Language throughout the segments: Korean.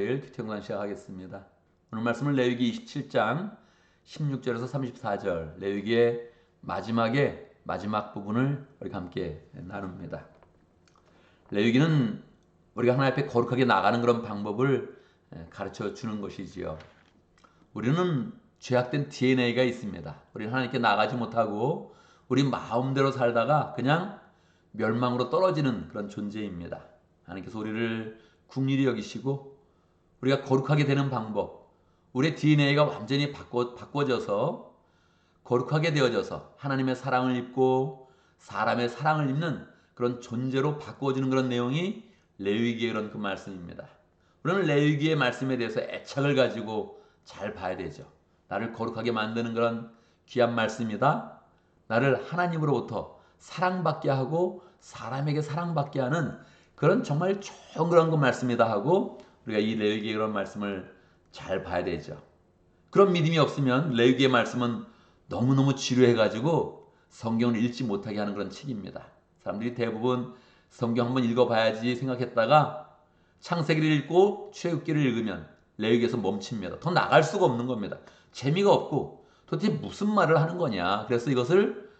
큐티영상 시작하겠습니다. 오늘 말씀은 레위기 27장 16절에서 34절, 레위기의 마지막 부분을 우리가 함께 나눕니다. 레위기는 우리가 하나님 앞에 거룩하게 나가는 그런 방법을 가르쳐 주는 것이지요. 우리는 죄악된 DNA가 있습니다. 우리는 하나님께 나가지 못하고 우리 마음대로 살다가 그냥 멸망으로 떨어지는 그런 존재입니다. 하나님께서 우리를 긍휼히 여기시고 우리가 거룩하게 되는 방법, 우리의 DNA가 완전히 바꿔져서 거룩하게 되어져서 하나님의 사랑을 입고 사람의 사랑을 입는 그런 존재로 바꿔주는 그런 내용이 레위기의 그런 그 말씀입니다. 우리는 레위기의 말씀에 대해서 애착을 가지고 잘 봐야 되죠. 나를 거룩하게 만드는 그런 귀한 말씀이다. 나를 하나님으로부터 사랑받게 하고 사람에게 사랑받게 하는 그런 정말 좋은 그런 그 말씀이다 하고 우리가 이 레위기의 그런 말씀을 잘 봐야 되죠. 그런 믿음이 없으면 레위기의 말씀은 너무너무 지루해가지고 성경을 읽지 못하게 하는 그런 책입니다. 사람들이 대부분 성경 한번 읽어봐야지 생각했다가 창세기를 읽고 출애굽기를 읽으면 레위기에서 멈춥니다. 더 나갈 수가 없는 겁니다. 재미가 없고 도대체 무슨 말을 하는 거냐. 그래서 이것을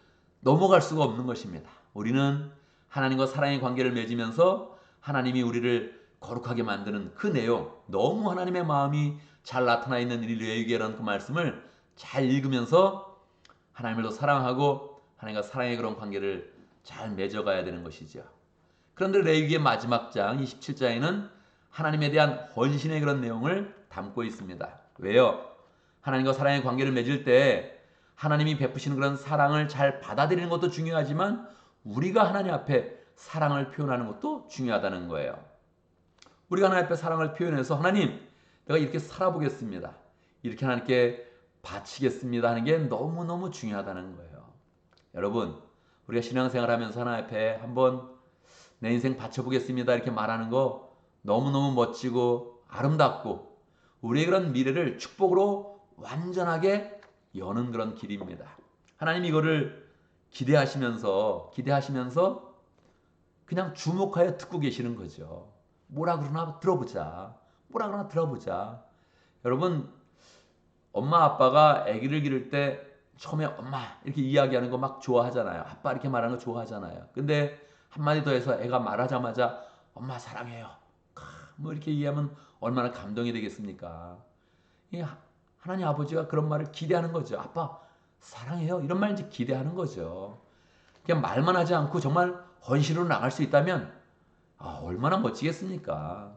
넘어갈 수가 없는 것입니다. 우리는 하나님과 사랑의 관계를 맺으면서 하나님이 우리를 거룩하게 만드는 그 내용, 너무 하나님의 마음이 잘 나타나 있는 이 레위기라는 그 말씀을 잘 읽으면서 하나님을 더 사랑하고 하나님과 사랑의 그런 관계를 잘 맺어가야 되는 것이죠. 그런데 레위기의 마지막 장 27장에는 하나님에 대한 헌신의 그런 내용을 담고 있습니다. 왜요? 하나님과 사랑의 관계를 맺을 때 하나님이 베푸시는 그런 사랑을 잘 받아들이는 것도 중요하지만 우리가 하나님 앞에 사랑을 표현하는 것도 중요하다는 거예요. 우리가 하나님 앞에 사랑을 표현해서 하나님, 내가 이렇게 살아보겠습니다. 이렇게 하나님께 바치겠습니다 하는 게 너무너무 중요하다는 거예요. 여러분, 우리가 신앙생활 하면서 하나님 앞에 한번 내 인생 바쳐보겠습니다 이렇게 말하는 거 너무너무 멋지고 아름답고 우리의 그런 미래를 축복으로 완전하게 여는 그런 길입니다. 하나님 이거를 기대하시면서 그냥 주목하여 듣고 계시는 거죠. 뭐라 그러나 들어보자. 뭐라 그러나 들어보자. 여러분, 엄마 아빠가 아기를 기를 때 처음에 엄마 이렇게 이야기하는 거 막 좋아하잖아요. 아빠 이렇게 말하는 거 좋아하잖아요. 근데 한마디 더 해서 애가 말하자마자 엄마 사랑해요. 뭐 이렇게 얘기하면 얼마나 감동이 되겠습니까? 하나님 아버지가 그런 말을 기대하는 거죠. 아빠 사랑해요. 이런 말 이제 기대하는 거죠. 그냥 말만 하지 않고 정말 헌신으로 나갈 수 있다면 얼마나 멋지겠습니까?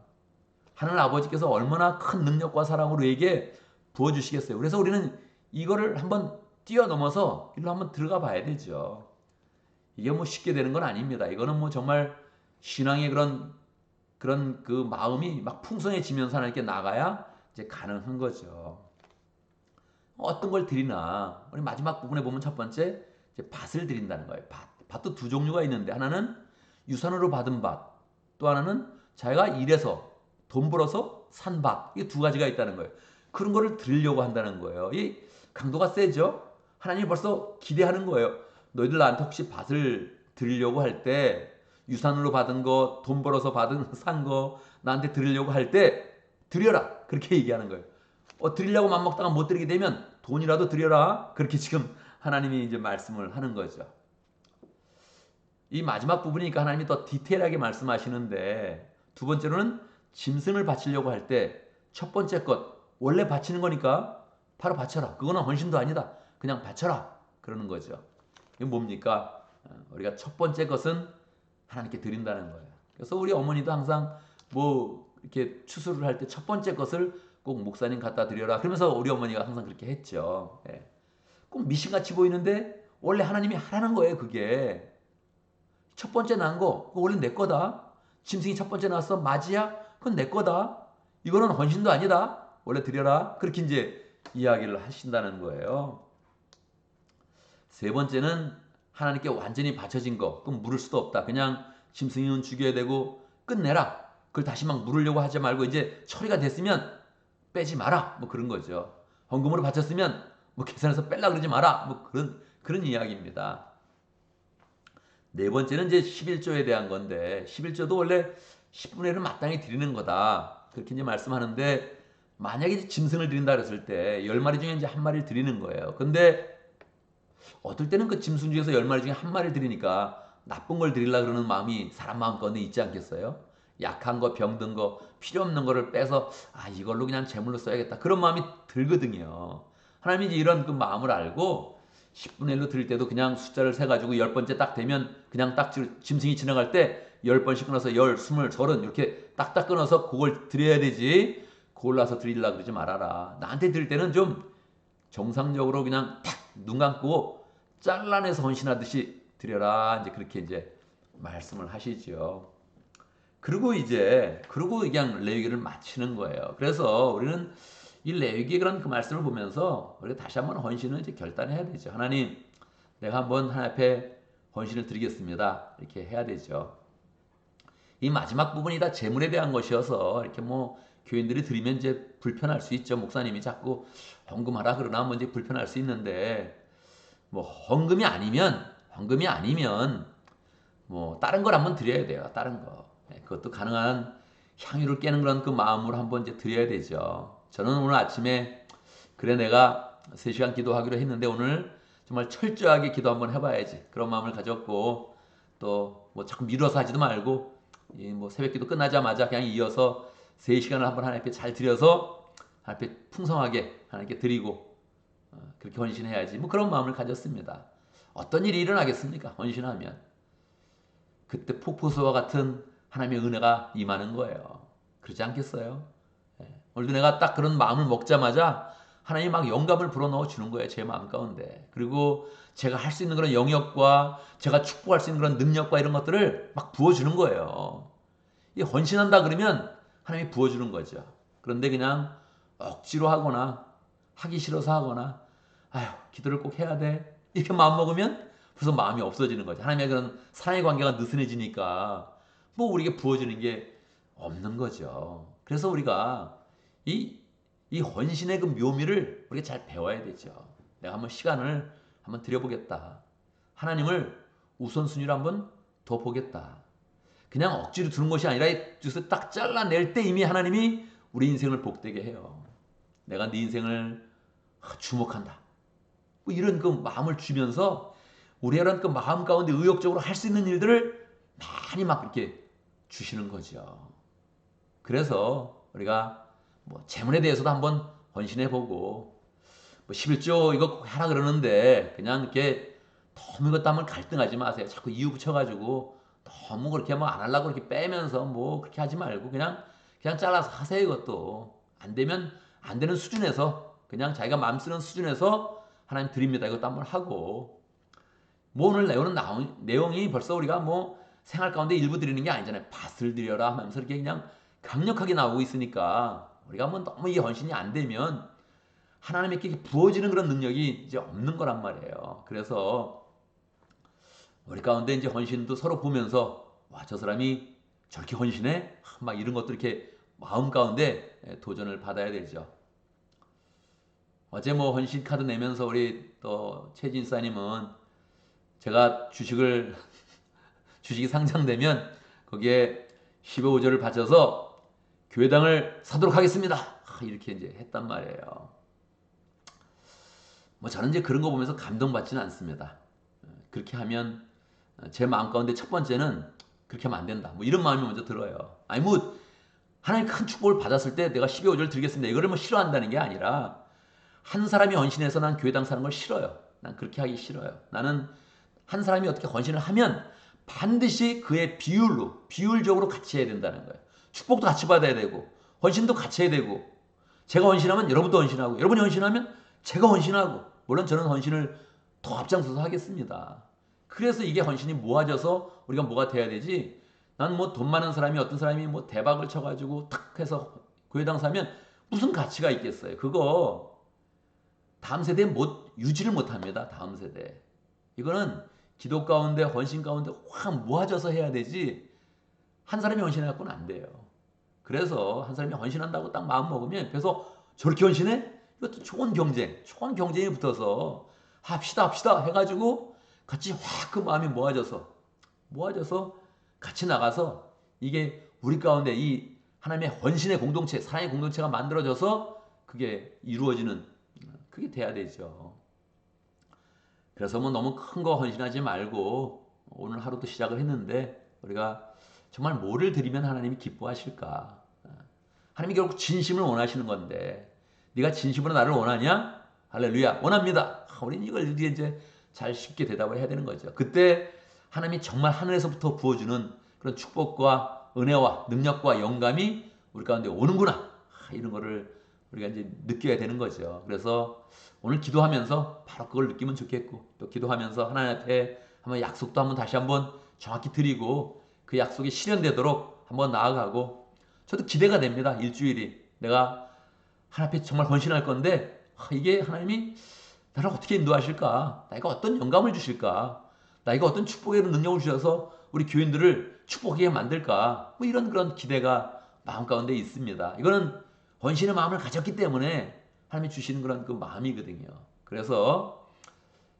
하나님 아버지께서 얼마나 큰 능력과 사랑으로 우리에게 부어주시겠어요. 그래서 우리는 이거를 한번 뛰어넘어서 일로 한번 들어가 봐야 되죠. 이게 뭐 쉽게 되는 건 아닙니다. 이거는 뭐 정말 신앙의 그런 그 마음이 막 풍성해지면서 하나님께 나가야 이제 가능한 거죠. 어떤 걸 드리나 우리 마지막 부분에 보면 첫 번째 이제 밭을 드린다는 거예요. 밭도 두 종류가 있는데 하나는 유산으로 받은 밭, 또 하나는 자기가 일해서 돈 벌어서 산 밭. 이게 두 가지가 있다는 거예요. 그런 거를 드리려고 한다는 거예요. 이 강도가 세죠. 하나님이 벌써 기대하는 거예요. 너희들 나한테 혹시 밭을 드리려고 할 때 유산으로 받은 거, 돈 벌어서 산 거 나한테 드리려고 할 때 드려라. 그렇게 얘기하는 거예요. 드리려고 맘먹다가 못 드리게 되면 돈이라도 드려라. 그렇게 지금 하나님이 이제 말씀을 하는 거죠. 이 마지막 부분이니까 하나님이 더 디테일하게 말씀하시는데 두 번째로는 짐승을 바치려고 할 때 첫 번째 것 원래 바치는 거니까 바로 바쳐라. 그거는 헌신도 아니다. 그냥 바쳐라. 그러는 거죠. 이게 뭡니까? 우리가 첫 번째 것은 하나님께 드린다는 거예요. 그래서 우리 어머니도 항상 뭐 이렇게 추수를 할 때 첫 번째 것을 꼭 목사님 갖다 드려라. 그러면서 우리 어머니가 항상 그렇게 했죠. 예. 꼭 미신같이 보이는데 원래 하나님이 하라는 거예요. 그게 첫 번째 난 거 그거 원래 내 거다. 짐승이 첫 번째 나왔어. 맞이야? 그건 내 거다. 이거는 헌신도 아니다. 원래 드려라. 그렇게 이제 이야기를 하신다는 거예요. 세 번째는 하나님께 완전히 바쳐진 거. 그럼 물을 수도 없다. 그냥 짐승이는 죽여야 되고 끝내라. 그걸 다시 막 물으려고 하지 말고 이제 처리가 됐으면 빼지 마라. 뭐 그런 거죠. 헌금으로 바쳤으면 뭐 계산해서 뺄라 그러지 마라. 뭐 그런 이야기입니다. 네 번째는 이제 11조에 대한 건데 11조도 원래 10분의 1을 마땅히 드리는 거다. 그렇게 이제 말씀하는데 만약에 이제 짐승을 드린다 그랬을 때 10마리 중에 이제 한 마리를 드리는 거예요. 근데 어떨 때는 그 짐승 중에서 10마리 중에 한 마리를 드리니까 나쁜 걸 드리려 그러는 마음이 사람 마음 가운데 있지 않겠어요? 약한 거, 병든 거, 필요 없는 거를 빼서 이걸로 그냥 제물로 써야겠다. 그런 마음이 들거든요. 하나님이 이제 이런 그 마음을 알고 10분의 1로 드릴 때도 그냥 숫자를 세가지고 10번째 딱 되면 그냥 딱 짐승이 지나갈 때 10번씩 끊어서 10, 20, 30 이렇게 딱딱 끊어서 그걸 드려야 되지 골라서 드리려고 그러지 말아라. 나한테 드릴 때는 좀 정상적으로 그냥 탁 눈 감고 잘라내서 헌신하듯이 드려라. 이제 그렇게 이제 말씀을 하시죠. 그리고 그냥 레위기를 마치는 거예요. 그래서 우리는 이 레위기의 그런 그 말씀을 보면서 우리가 다시 한번 헌신을 이제 결단해야 되죠. 하나님, 내가 한번 하나님 앞에 헌신을 드리겠습니다. 이렇게 해야 되죠. 이 마지막 부분이 다 재물에 대한 것이어서 이렇게 뭐 교인들이 드리면 이제 불편할 수 있죠. 목사님이 자꾸 헌금하라 그러나 뭐 이제 불편할 수 있는데 뭐 헌금이 아니면 뭐 다른 걸 한번 드려야 돼요. 다른 거. 그것도 가능한 향유를 깨는 그런 그 마음으로 한번 이제 드려야 되죠. 저는 오늘 아침에 그래 내가 3시간 기도하기로 했는데 오늘 정말 철저하게 기도 한번 해봐야지. 그런 마음을 가졌고 또 뭐 자꾸 미뤄서 하지도 말고 뭐 새벽 기도 끝나자마자 그냥 이어서 3시간을 한번 하나님께 잘 드려서 하나님께 풍성하게 하나님께 드리고 그렇게 헌신해야지. 뭐 그런 마음을 가졌습니다. 어떤 일이 일어나겠습니까? 헌신하면. 그때 폭포수와 같은 하나님의 은혜가 임하는 거예요. 그렇지 않겠어요? 오늘도 내가 딱 그런 마음을 먹자마자 하나님이 막 영감을 불어넣어 주는 거예요. 제 마음 가운데. 그리고 제가 할 수 있는 그런 영역과 제가 축복할 수 있는 그런 능력과 이런 것들을 막 부어주는 거예요. 이 헌신한다 그러면 하나님이 부어주는 거죠. 그런데 그냥 억지로 하거나 하기 싫어서 하거나 기도를 꼭 해야 돼. 이렇게 마음 먹으면 벌써 마음이 없어지는 거죠. 하나님의 그런 사랑의 관계가 느슨해지니까 뭐 우리에게 부어지는 게 없는 거죠. 그래서 우리가 이 헌신의 그 묘미를 우리가 잘 배워야 되죠. 내가 한번 시간을 한번 들여보겠다. 하나님을 우선순위로 한번 더 보겠다. 그냥 억지로 두는 것이 아니라 주서 딱 잘라낼 때 이미 하나님이 우리 인생을 복되게 해요. 내가 네 인생을 주목한다. 뭐 이런 그 마음을 주면서 우리의 그런 그 마음 가운데 의욕적으로 할 수 있는 일들을 많이 막 이렇게 주시는 거죠. 그래서 우리가 뭐 재물에 대해서도 한번 헌신해보고 뭐 11조 이거 꼭 하라 그러는데 그냥 이렇게 너무 이것도 한번 갈등하지 마세요. 자꾸 이유 붙여가지고 너무 그렇게 뭐 안 하려고 이렇게 빼면서 뭐 그렇게 하지 말고 그냥 잘라서 하세요. 이것도 안 되면 안 되는 수준에서 그냥 자기가 마음 쓰는 수준에서 하나님 드립니다. 이것도 한번 하고 뭐 오늘 내용이 벌써 우리가 뭐 생활 가운데 일부 드리는 게 아니잖아요. 밭을 드려라 하면서 이렇게 그냥 강력하게 나오고 있으니까 우리가 뭐 너무 이 헌신이 안 되면 하나님께 부어지는 그런 능력이 이제 없는 거란 말이에요. 그래서 우리 가운데 이제 헌신도 서로 보면서 저 사람이 저렇게 헌신해? 막 이런 것들 이렇게 마음 가운데 도전을 받아야 되죠. 어제 뭐 헌신 카드 내면서 우리 또 최진사님은 제가 주식이 상장되면 거기에 15조를 바쳐서 교회당을 사도록 하겠습니다. 이렇게 이제 했단 말이에요. 뭐 저는 이제 그런 거 보면서 감동받지는 않습니다. 그렇게 하면 제 마음 가운데 첫 번째는 그렇게 하면 안 된다. 뭐 이런 마음이 먼저 들어요. 아니 뭐 하나님 큰 축복을 받았을 때 내가 12조를 드리겠습니다. 이거를 뭐 싫어한다는 게 아니라 한 사람이 헌신해서 난 교회당 사는 걸 싫어요. 난 그렇게 하기 싫어요. 나는 한 사람이 어떻게 헌신을 하면 반드시 그의 비율적으로 같이 해야 된다는 거예요. 축복도 같이 받아야 되고 헌신도 같이 해야 되고 제가 헌신하면 여러분도 헌신하고 여러분이 헌신하면 제가 헌신하고 물론 저는 헌신을 더 앞장서서 하겠습니다. 그래서 이게 헌신이 모아져서 우리가 뭐가 돼야 되지? 난 뭐 돈 많은 사람이 어떤 사람이 뭐 대박을 쳐가지고 탁 해서 교회당 사면 무슨 가치가 있겠어요? 그거 다음 세대에 유지를 못합니다. 다음 세대. 이거는 기도 가운데 헌신 가운데 확 모아져서 해야 되지 한 사람이 헌신해갖고는 안 돼요. 그래서 한 사람이 헌신한다고 딱 마음 먹으면 그래서 저렇게 헌신해? 이것도 좋은 경쟁이 붙어서 합시다 해가지고 같이 확 그 마음이 모아져서 같이 나가서 이게 우리 가운데 이 하나님의 헌신의 공동체, 사랑의 공동체가 만들어져서 그게 이루어지는, 그게 돼야 되죠. 그래서 뭐 너무 큰 거 헌신하지 말고 오늘 하루도 시작을 했는데 우리가 정말 뭐를 드리면 하나님이 기뻐하실까? 하나님이 결국 진심을 원하시는 건데 네가 진심으로 나를 원하냐? 할렐루야, 원합니다. 우리는 이걸 이제 잘 쉽게 대답을 해야 되는 거죠. 그때 하나님이 정말 하늘에서부터 부어주는 그런 축복과 은혜와 능력과 영감이 우리 가운데 오는구나, 이런 거를 우리가 이제 느껴야 되는 거죠. 그래서 오늘 기도하면서 바로 그걸 느끼면 좋겠고, 또 기도하면서 하나님 앞에 한번 약속도 한번 다시 한번 정확히 드리고 그 약속이 실현되도록 한번 나아가고, 저도 기대가 됩니다. 일주일이 내가 하나님 앞에 정말 헌신할 건데 이게 하나님이 나를 어떻게 인도하실까? 나에게 어떤 영감을 주실까? 나에게 어떤 축복의 능력을 주셔서 우리 교인들을 축복하게 만들까? 뭐 이런 그런 기대가 마음 가운데 있습니다. 이거는 헌신의 마음을 가졌기 때문에 하나님이 주시는 그런 그 마음이거든요. 그래서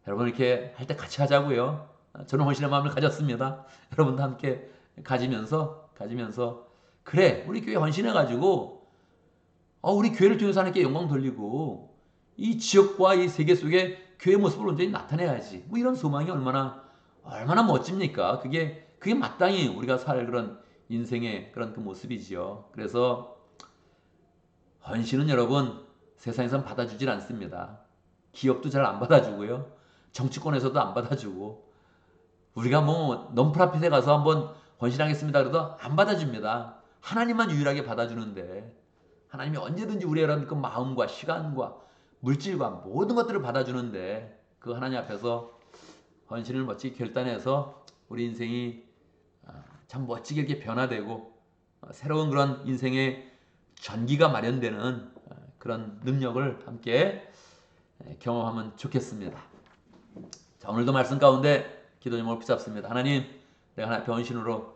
여러분 이렇게 할 때 같이 하자고요. 저는 헌신의 마음을 가졌습니다. 여러분도 함께 가지면서 그래, 우리 교회 헌신해가지고 우리 교회를 통해서 하나님께 영광 돌리고 이 지역과 이 세계 속에 교회 모습을 온전히 나타내야지. 뭐 이런 소망이 얼마나 멋집니까? 그게 마땅히 우리가 살 그런 인생의 그런 그 모습이지요. 그래서 헌신은 여러분 세상에선 받아주질 않습니다. 기업도 잘 안 받아주고요. 정치권에서도 안 받아주고, 우리가 뭐 넌프라핏에 가서 한번 헌신하겠습니다 그래도 안 받아줍니다. 하나님만 유일하게 받아주는데, 하나님이 언제든지 우리의 그 마음과 시간과 물질과 모든 것들을 받아주는데, 그 하나님 앞에서 헌신을 멋지게 결단해서 우리 인생이 참 멋지게 이렇게 변화되고 새로운 그런 인생의 전기가 마련되는 그런 능력을 함께 경험하면 좋겠습니다. 자, 오늘도 말씀 가운데 기도 제목을 붙잡습니다. 하나님, 내가 하나님 헌신으로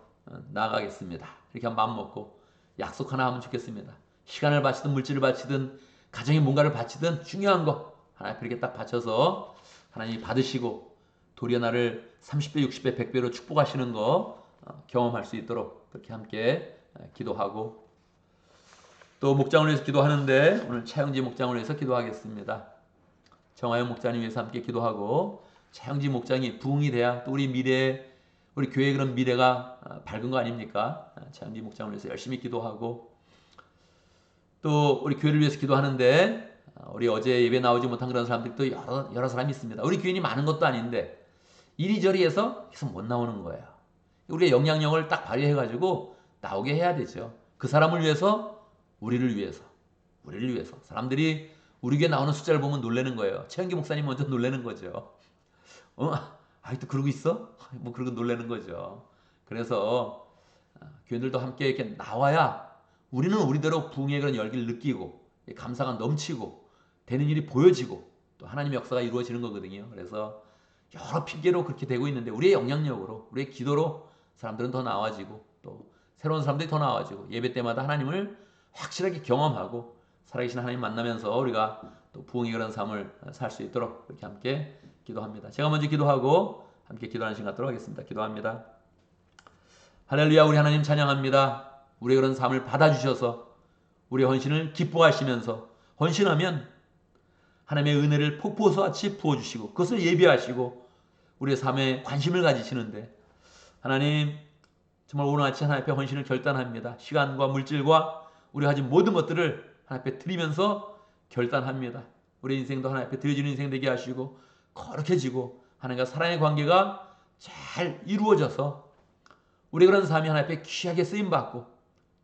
나아가겠습니다. 이렇게 한 마음 먹고 약속 하나 하면 좋겠습니다. 시간을 바치든 물질을 바치든 가정에 뭔가를 바치든 중요한 거 하나님 앞에 이렇게 딱 바쳐서 하나님이 받으시고 도리어 나를 30배, 60배, 100배로 축복하시는 거 경험할 수 있도록 그렇게 함께 기도하고, 또 목장을 위해서 기도하는데 오늘 차영지 목장을 위해서 기도하겠습니다. 정하영 목장님 위해서 함께 기도하고, 차영지 목장이 부흥이 돼야 또 우리 미래, 우리 교회의 그런 미래가 밝은 거 아닙니까? 차영지 목장을 위해서 열심히 기도하고, 또 우리 교회를 위해서 기도하는데 우리 어제 예배 나오지 못한 그런 사람들도 여러 사람이 있습니다. 우리 교인이 많은 것도 아닌데 이리저리 해서 계속 못 나오는 거예요. 우리의 영향력을 딱 발휘해가지고 나오게 해야 되죠. 그 사람을 위해서, 우리를 위해서. 사람들이 우리 교회 나오는 숫자를 보면 놀라는 거예요. 최영기 목사님 먼저 놀라는 거죠. 아직도 그러고 있어? 뭐 그러고 놀라는 거죠. 그래서 교인들도 함께 이렇게 나와야 우리는 우리대로 부흥의 그런 열기를 느끼고 감사가 넘치고 되는 일이 보여지고 또 하나님의 역사가 이루어지는 거거든요. 그래서 여러 핑계로 그렇게 되고 있는데 우리의 영향력으로, 우리의 기도로 사람들은 더 나아지고 또 새로운 사람들이 더 나아지고 예배 때마다 하나님을 확실하게 경험하고 살아계신 하나님 만나면서 우리가 또 부흥의 그런 삶을 살 수 있도록 그렇게 함께 기도합니다. 제가 먼저 기도하고 함께 기도하는 시간 갖도록 하겠습니다. 기도합니다. 할렐루야, 우리 하나님 찬양합니다. 우리의 그런 삶을 받아주셔서 우리의 헌신을 기뻐하시면서, 헌신하면 하나님의 은혜를 폭포수같이 부어주시고 그것을 예비하시고 우리의 삶에 관심을 가지시는데, 하나님 정말 오늘 아침 하나님 앞에 헌신을 결단합니다. 시간과 물질과 우리가 가진 모든 것들을 하나님 앞에 드리면서 결단합니다. 우리 인생도 하나님 앞에 드려지는 인생 되게 하시고 거룩해지고 하나님과 사랑의 관계가 잘 이루어져서 우리 그런 삶이 하나님 앞에 귀하게 쓰임받고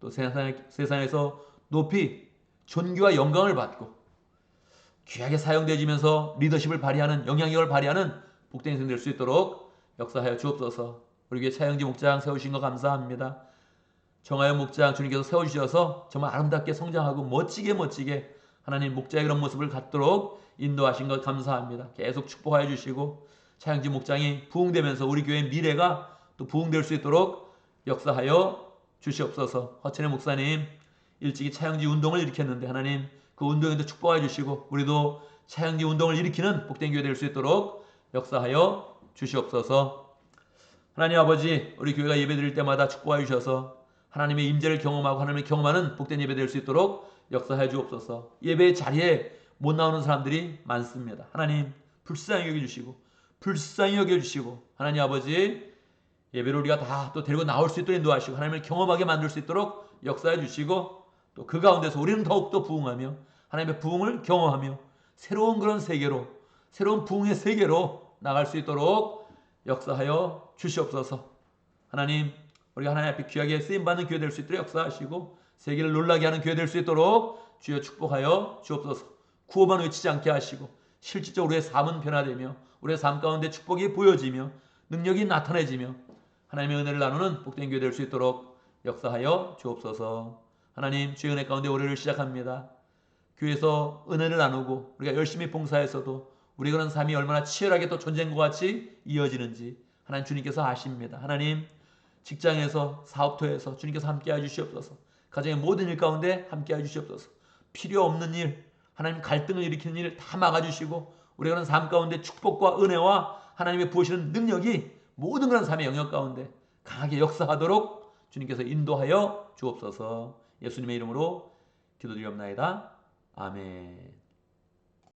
또 세상에서 높이 존귀와 영광을 받고 귀하게 사용되지면서 리더십을 발휘하는, 영향력을 발휘하는 복된 인생 될 수 있도록 역사하여 주옵소서. 우리 교회 차영지 목장 세우신 거 감사합니다. 정하영 목장 주님께서 세워주셔서 정말 아름답게 성장하고 멋지게 하나님 목자의 그런 모습을 갖도록 인도하신 것 감사합니다. 계속 축복하여 주시고 차영지 목장이 부흥되면서 우리 교회의 미래가 또 부흥될 수 있도록 역사하여 주시옵소서. 허천의 목사님 일찍이 차영지 운동을 일으켰는데 하나님 그 운동에도 축복해 주시고 우리도 차영지 운동을 일으키는 복된 교회 될 수 있도록 역사하여 주시옵소서. 하나님 아버지, 우리 교회가 예배 드릴 때마다 축복해 주셔서 하나님의 임재를 경험하고 하나님을 경험하는 복된 예배 될 수 있도록 역사해 주옵소서. 예배의 자리에 못 나오는 사람들이 많습니다. 하나님 불쌍히 여겨주시고 불쌍히 여겨주시고 하나님 아버지 예배를 우리가 다 또 데리고 나올 수 있도록 인도하시고 하나님을 경험하게 만들 수 있도록 역사해 주시고 또 그 가운데서 우리는 더욱더 부흥하며 하나님의 부흥을 경험하며 새로운 그런 세계로 새로운 부흥의 세계로 나갈 수 있도록 역사하여 주시옵소서. 하나님 우리가 하나님 앞에 귀하게 쓰임받는 교회 될 수 있도록 역사하시고 세계를 놀라게 하는 교회 될 수 있도록 주여 축복하여 주옵소서. 구호만 외치지 않게 하시고 실질적으로 우리의 삶은 변화되며 우리의 삶 가운데 축복이 보여지며 능력이 나타내지며 하나님의 은혜를 나누는 복된 교회 될 수 있도록 역사하여 주옵소서. 하나님 주의 은혜 가운데 올해를 시작합니다. 교회에서 은혜를 나누고 우리가 열심히 봉사해서도 우리 그런 삶이 얼마나 치열하게 또 전쟁과 같이 이어지는지 하나님 주님께서 아십니다. 하나님 직장에서 사업터에서 주님께서 함께해 주시옵소서. 가정의 모든 일 가운데 함께해 주시옵소서. 필요 없는 일 하나님 갈등을 일으키는 일 다 막아주시고 우리가 그런 삶 가운데 축복과 은혜와 하나님의 부으시는 능력이 모든 그런 삶의 영역 가운데 강하게 역사하도록 주님께서 인도하여 주옵소서. 예수님의 이름으로 기도드리옵나이다. 아멘.